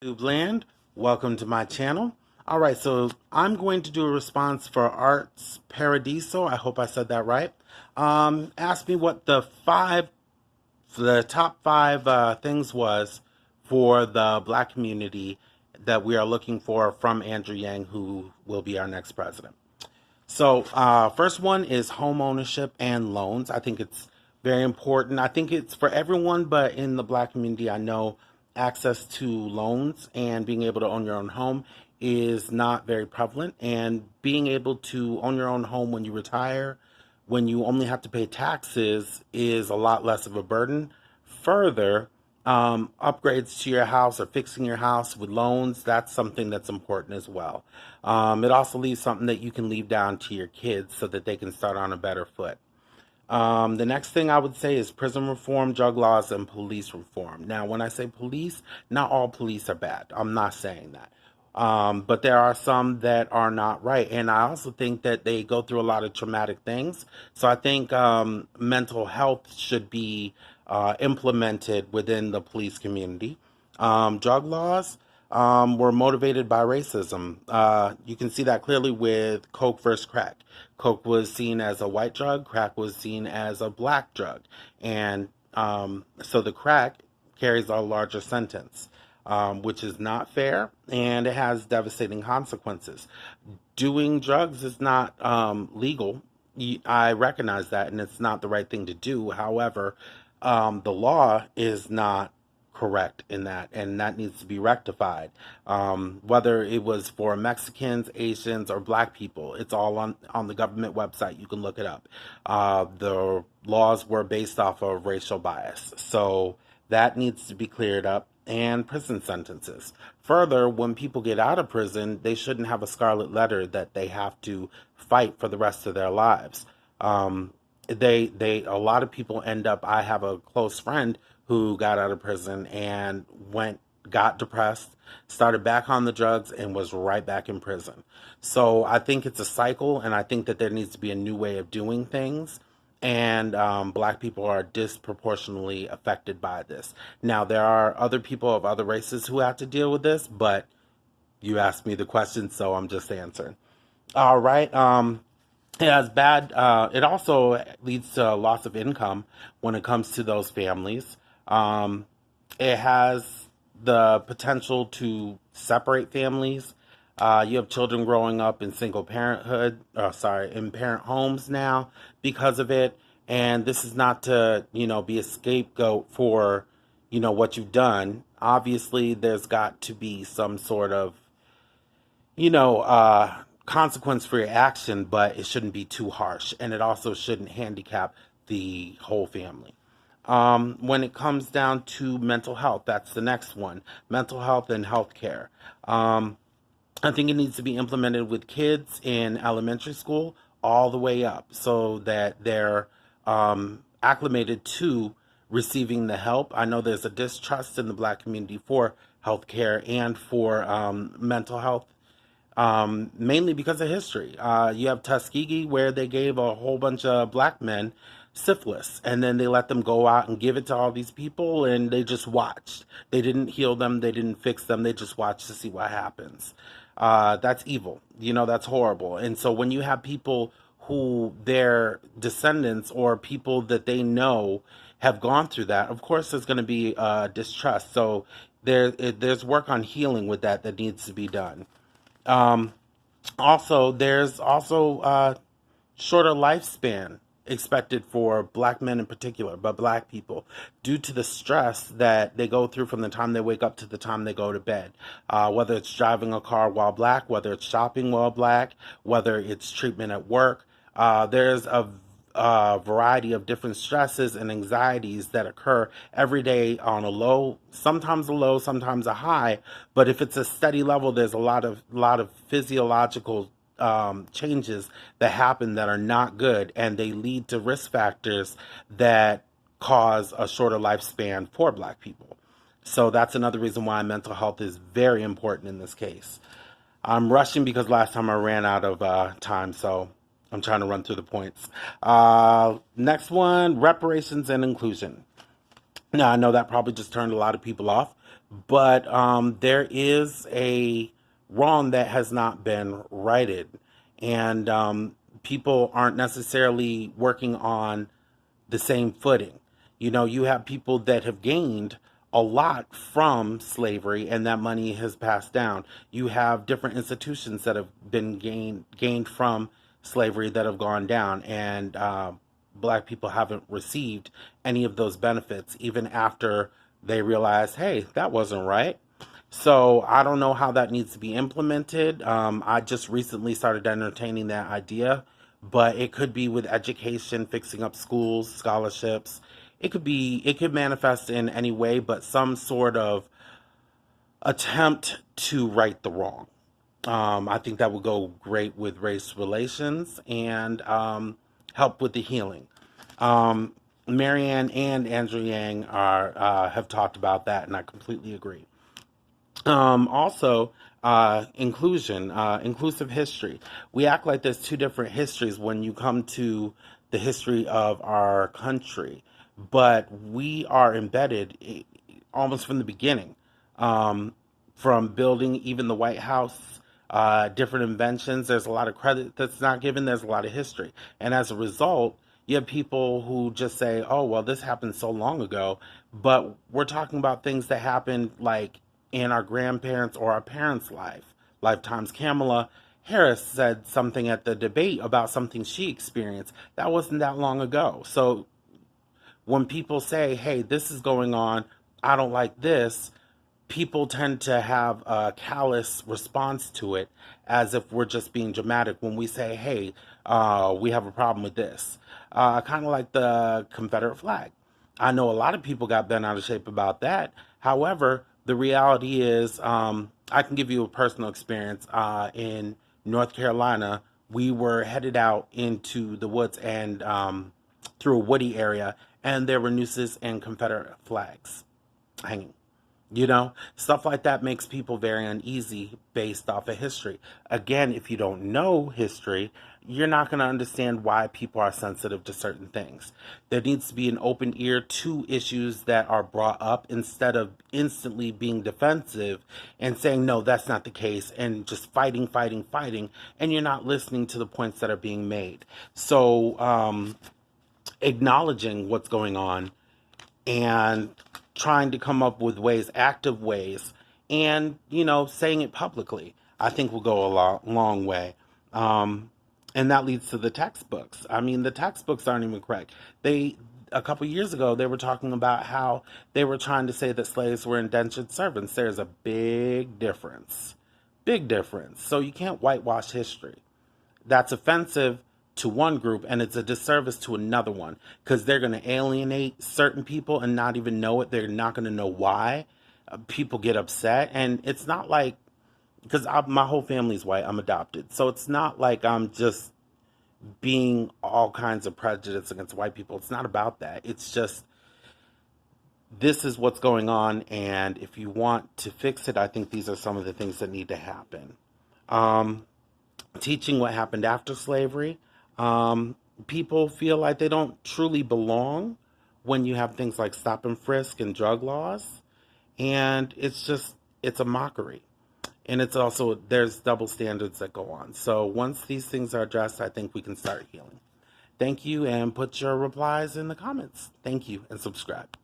YouTube land, welcome to my channel. All right, so I'm going to do a response for Arts Paradiso. I hope I said that right. Ask me what the top five things was for the Black community that we are looking for from Andrew Yang, who will be our next president. So, first one is home ownership and loans. I think it's very important. I think it's for everyone, but in the Black community, I know access to loans and being able to own your own home is not very prevalent. And being able to own your own home when you retire, when you only have to pay taxes, is a lot less of a burden. Further, upgrades to your house or fixing your house with loans, that's something that's important as well. It also leaves something that you can leave down to your kids so that they can start on a better foot. The next thing I would say is prison reform, drug laws, and police reform. Now, when I say police, not all police are bad. I'm not saying that. But there are some that are not right. And I also think that they go through a lot of traumatic things. So I think mental health should be implemented within the police community. Drug laws were motivated by racism. You can see that clearly with Coke versus crack. Coke was seen as a white drug, crack was seen as a black drug. And so the crack carries a larger sentence, which is not fair, and it has devastating consequences. Doing drugs is not legal. I recognize that, and it's not the right thing to do. However, the law is not correct in that, and that needs to be rectified. Whether it was for Mexicans, Asians, or Black people, it's all on the government website. You can look it up. The laws were based off of racial bias, so that needs to be cleared up. And prison sentences. Further, when people get out of prison, they shouldn't have a scarlet letter that they have to fight for the rest of their lives. A lot of people end up. I have a close friend who got out of prison and got depressed, started back on the drugs, and was right back in prison. So I think it's a cycle, and I think that there needs to be a new way of doing things. And Black people are disproportionately affected by this. Now, there are other people of other races who have to deal with this, but you asked me the question, so I'm just answering. All right. It has bad. It also leads to a loss of income when it comes to those families. It has the potential to separate families. You have children growing up in in parent homes now because of it. And this is not to, be a scapegoat for, what you've done. Obviously, there's got to be some sort of, consequence for your action, but it shouldn't be too harsh. And it also shouldn't handicap the whole family. When it comes down to mental health, that's the next one. Mental health and healthcare. I think it needs to be implemented with kids in elementary school all the way up so that they're acclimated to receiving the help. I know there's a distrust in the Black community for healthcare and for mental health, mainly because of history. You have Tuskegee, where they gave a whole bunch of Black men syphilis, and then they let them go out and give it to all these people, and they just watched. They didn't heal them, they didn't fix them, they just watched to see what happens. That's evil. That's horrible. And so when you have people who their descendants or people that they know have gone through that, of course there's going to be distrust. So there's work on healing with that needs to be done. There's also shorter lifespan expected for Black men in particular, but Black people, due to the stress that they go through from the time they wake up to the time they go to bed. Whether it's driving a car while Black, whether it's shopping while Black, whether it's treatment at work. There's a variety of different stresses and anxieties that occur every day on a low, sometimes a high. But if it's a steady level, there's a lot of physiological changes that happen that are not good, and they lead to risk factors that cause a shorter lifespan for Black people. So that's another reason why mental health is very important in this case. I'm rushing because last time I ran out of time, so I'm trying to run through the points. Next one, reparations and inclusion. Now, I know that probably just turned a lot of people off, but there is a wrong that has not been righted, and people aren't necessarily working on the same footing. You know, you have people that have gained a lot from slavery and that money has passed down. You have different institutions that have been gained from slavery that have gone down, and black people haven't received any of those benefits even after they realize, hey, that wasn't right. So I don't know how that needs to be implemented. I just recently started entertaining that idea, but it could be with education, fixing up schools, scholarships. It could manifest in any way, but some sort of attempt to right the wrong. I think that would go great with race relations and help with the healing. Um, Marianne and Andrew Yang are have talked about that, and I completely agree. Also, inclusion, inclusive history. We act like there's two different histories when you come to the history of our country, but we are embedded almost from the beginning, um, from building even the White House, different inventions. There's a lot of credit that's not given. There's a lot of history, and as a result, you have people who just say, "Oh, well, this happened so long ago," but we're talking about things that happened like in our grandparents' or our parents' lifetimes. Kamala Harris said something at the debate about something she experienced that wasn't that long ago. So when people say, hey, this is going on, I don't like this, people tend to have a callous response to it as if we're just being dramatic when we say, hey, we have a problem with this. Kind of like the Confederate flag. I know a lot of people got bent out of shape about that. However, the reality is, I can give you a personal experience. In North Carolina, we were headed out into the woods and through a woody area, and there were nooses and Confederate flags hanging. You know, stuff like that makes people very uneasy based off of history. Again, if you don't know history, you're not going to understand why people are sensitive to certain things. There needs to be an open ear to issues that are brought up instead of instantly being defensive and saying, no, that's not the case, and just fighting, fighting, fighting, and you're not listening to the points that are being made. So, acknowledging what's going on and trying to come up with ways, active ways, and saying it publicly, I think will go a long way. And that leads to the textbooks. I mean, the textbooks aren't even correct. They A couple years ago they were talking about how they were trying to say that slaves were indentured servants. There's a big difference. Big difference. So you can't whitewash history. That's offensive to one group and it's a disservice to another one because they're going to alienate certain people and not even know it. They're not going to know why. People get upset, and it's not like, because my whole family's white, I'm adopted, so it's not like I'm just being all kinds of prejudice against white people. It's not about that. It's just, this is what's going on, and if you want to fix it, I think these are some of the things that need to happen. Um, Teaching what happened after slavery. People feel like they don't truly belong when you have things like stop and frisk and drug laws. And it's a mockery. And it's also, there's double standards that go on. So once these things are addressed, I think we can start healing. Thank you, and put your replies in the comments. Thank you, and subscribe.